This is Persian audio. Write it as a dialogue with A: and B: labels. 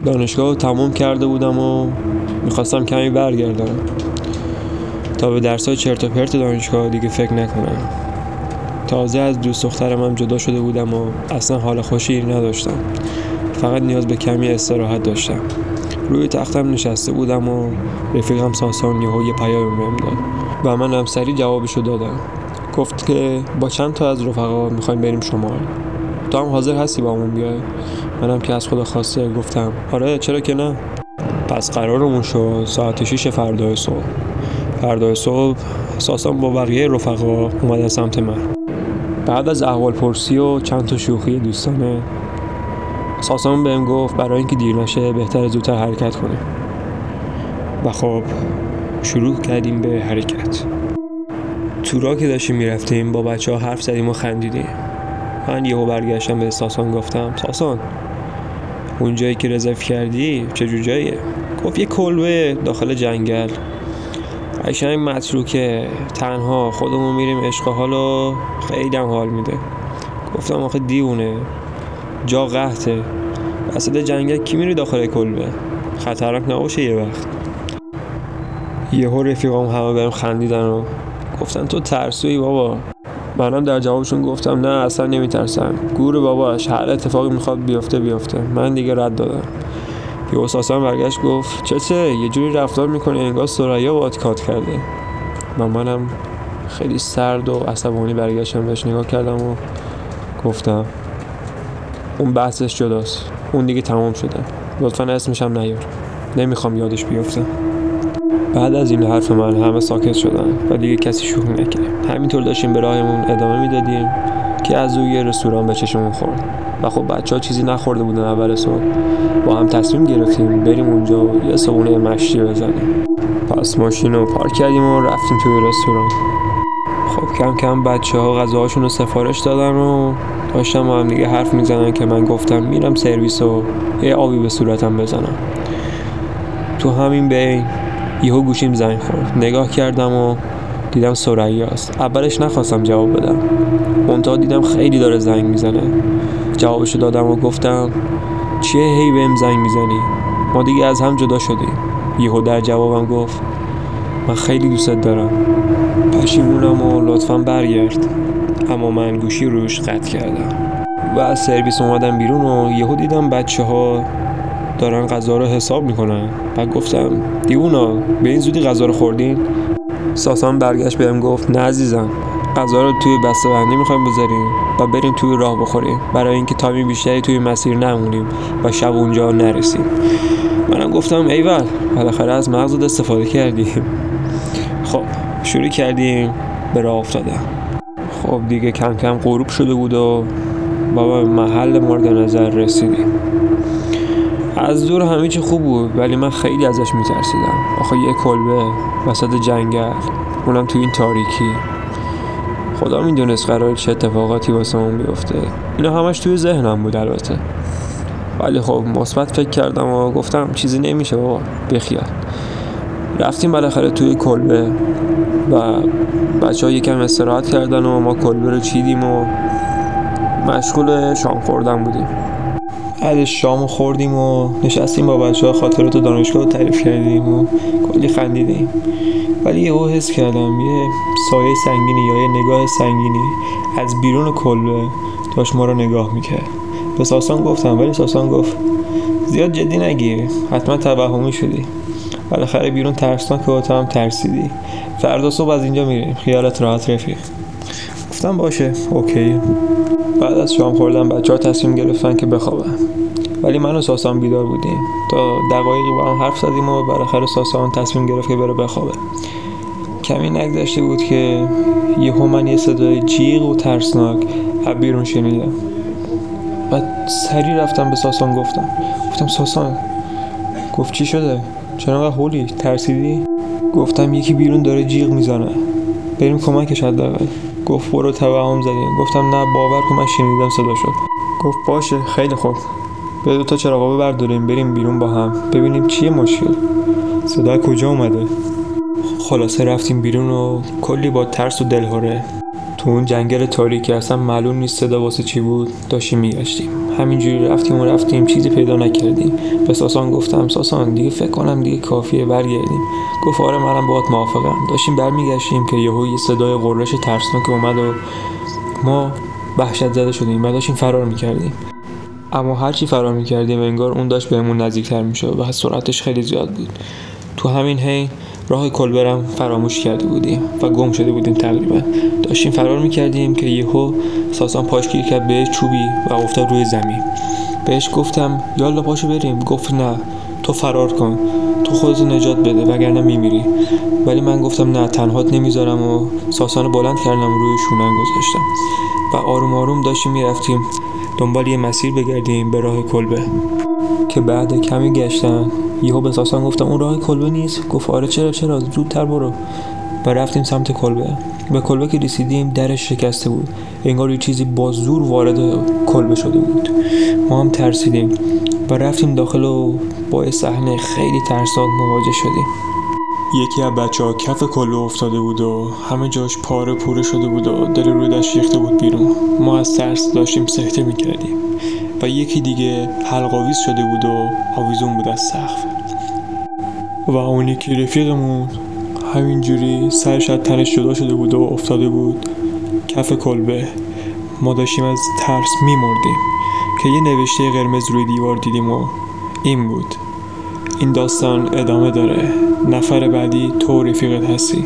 A: دانشگاه رو تموم کرده بودم و میخواستم کمی برگردم تا به درسای چرت و پرت دانشگاه دیگه فکر نکنم. تازه از دوست دخترم هم جدا شده بودم و اصلا حال خوشی نداشتم. فقط نیاز به کمی استراحت داشتم. روی تختم نشسته بودم و رفیقم ساسان یه پیام بهم داد و منم سریع جوابشو دادم. گفت که با چند تا از رفقا میخوایم بریم شمال. تو هم حاضر هستی با همون بیای؟ منم که از خدا خواسته گفتم آره چرا که نه. پس قرارمون شد ساعت 6 فردای صبح ساسان با بقیه رفقا اومدن سمت من. بعد از احوال پرسی و چند تا شوخی دوستانه ساسان بهم گفت برای اینکه دیر نشه بهتره زودتر حرکت کنیم. و خب شروع کردیم به حرکت. تو راه که داشتیم میرفتیم با بچه‌ها حرف زدیم و خندیدیم. من یهو برگشتم به ساسان گفتم ساسان اون جایی که رزرو کردی چه جاییه؟ گفت یه کلبه داخل جنگل قشنگ متروکه، تنها خودمون میریم عشق و حالو خیلی هم حال میده. گفتم آخه دیونه، جا قحطه، وسط جنگل کی میره داخل کلبه؟ خطرناک نباشه یه وقت. یهو رفیقام همه بهم خندیدن و گفتن تو ترسویی بابا. منم در جوابشون گفتم نه اصلا نمیترسم، گور باباش، هر اتفاقی میخواد بیفته. من دیگه رد دادم. یهو ساسان برگشت گفت چته یه جوری رفتار میکنه انگار ثریا باهات کات کرده. و منم خیلی سرد و عصبانی برگشتم بهش نگاه کردم و گفتم اون بحثش جداست، اون دیگه تمام شده، لطفا اسمش هم نیار، نمیخوام یادش بیفته. بعد از این حرف من همه ساکت شدن و دیگه کسی شوخی نکرد. همینطور داشتیم به راهمون ادامه میدادیم که از روی رستوران به چشمون خورد. و خب بچه‌ها چیزی نخورده بودن اول صبح. با هم تصمیم گرفتیم بریم اونجا یه صبحونه مشتی بزنیم. پس ماشین رو پارک کردیم و رفتیم توی رستوران. خب کم کم بچه‌ها غذاهاشون رو سفارش دادن و داشتم با هم دیگه حرف میزنن که من گفتم میرم سرویس و یه آبی به صورتم بزنم. تو همین بین یهو گوشیم زنگ خورد. نگاه کردم و دیدم ثریاست. اولش نخواستم جواب بدم، منتها دیدم خیلی داره زنگ میزنه. جوابشو دادم و گفتم چیه هی بهم زنگ میزنی؟ ما دیگه از هم جدا شدیم. یهو در جوابم گفت من خیلی دوستت دارم، پشیمونم و لطفاً برگرد. اما من گوشی روش قطع کردم و از سرویس اومدم بیرون و یهو دیدم بچه‌ها دارن غذا رو حساب میکنن. بعد گفتم دیوونا به این زودی غذا رو خوردین؟ ساسان برگشت بهم گفت نه عزیزم، غذا رو توی بسته‌بندی میخوایم بذاریم و بریم توی راه بخوریم برای اینکه تایم بیشتری توی مسیر نمونیم و شب اونجا نرسیم. منم گفتم ایول، بالاخره از مغزت استفاده کردیم. خب شروع کردیم به راه افتادن. خب دیگه کم کم غروب شده بود و بابا محل مورد نظر رسیدیم. از دور همه چی خوب بود ولی من خیلی ازش میترسیدم. آخه یه کلبه وسط جنگل، اونم توی این تاریکی، خدا میدونست قرار چه اتفاقاتی واسه اون بیفته. اینا همش توی ذهنم بود البته، ولی خب مثبت فکر کردم و گفتم چیزی نمیشه بابا بخیال. رفتیم بالاخره توی کلبه و بچه‌ها یکم استراحت کردن و ما کلبه رو چیدیم و مشغول شام خوردن بودیم. بعد شامو خوردیم و نشستیم با بچه‌ها خاطرات دانشگاه رو تعریف کردیم و کلی خندیدیم. ولی یهو حس کردم یه سایه سنگینی یا یه نگاه سنگینی از بیرون کلبه داشت ما رو نگاه میکرد. به ساسان گفتم ولی ساسان گفت زیاد جدی نگیر، حتما توهمی شدی، بالاخره بیرون ترسناکه و تو هم ترسیدی. فردا صبح از اینجا میریم، خیالت راحت رفیق. گفتم باشه اوکی. بعد از شام خوردن بچه‌ها تصمیم گرفتن که بخوابن، ولی من و ساسان بیدار بودیم. تا دقایقی با هم حرف زدیم و بالاخره ساسان تصمیم گرفت که بره بخوابه. کمی نگذشته بود که یهو من یه صدای جیغ و ترسناک از بیرون شنیدم. بعد سریع رفتم به ساسان گفتم ساسان. گفت چی شده؟ چرا انقدر هولی؟ ترسیدی؟ گفتم یکی بیرون داره جیغ میزنه، بریم کمکش حداقل. گفت برو توهم زدیم. گفتم نه باور کن من شنیدم صدا شد. گفت باشه خیلی خوب، به 2 چراغ برداریم بریم بیرون با هم ببینیم چیه مشکل، صدا کجا اومده. خلاصه رفتیم بیرون و کلی با ترس و دلهره تو اون جنگل تاریکی اصلا معلوم نیست صدا واسه چی بود داشتیم میگشتیم. همینجوری رفتیم چیزی پیدا نکردیم. به ساسان گفتم ساسان دیگه فکر کنم دیگه کافیه برگردیم. گفت آره منم باهات موافقم. داشتیم برمیگشتیم که یهو یه صدای غرش ترسناک اومد و ما وحشت زده شدیم و داشتیم فرار میکردیم. اما هرچی فرار میکردیم انگار اون داشت بهمون نزدیکتر میشد و سرعتش خیلی زیاد بود. تو همین حین راه کلبرم فراموش کرده بودیم و گم شده بودیم تقریبا. داشتیم فرار میکردیم که یهو ساسان پاش گیر کرد به چوبی و افتاد روی زمین. بهش گفتم یالا پاشو بریم. گفت نه تو فرار کن، تو خودتو نجات بده وگرنه میمیری. ولی من گفتم نه تنهات نمیذارم و ساسانو بلند کردم روی شونم گذاشتم و آروم آروم داشتیم میرفتیم دنبال یه مسیر بگردیم به راه کلبه. که بعد کمی گشتن یهو به ساسان گفتم اون راه کلبه نیست. گفت آره چرا زودتر برو. و رفتیم سمت کلبه. به کلبه که رسیدیم درش شکسته بود، انگار یه چیزی با زور وارد کلبه شده بود. ما هم ترسیدیم و رفتیم داخل و با یه صحنه خیلی ترسناک مواجه شدیم. یکی از بچه‌ها کف کلبه افتاده بود و همه جاش پاره پوره شده بود و دل رودش ریخته بود بیرون. ما از ترس داشتیم سکته می‌کردیم و یکی دیگه حلق‌آویز شده بود و آویزون بود از سقف. و اون یکی رفیقمون همینجوری سرش از تنش جدا شده بود و افتاده بود کف کلبه. ما داشتیم از ترس می‌مردیم که یه نوشته قرمز روی دیوار دیدیم و این بود: این داستان ادامه داره. نفر بعدی تو رفیقت هستی.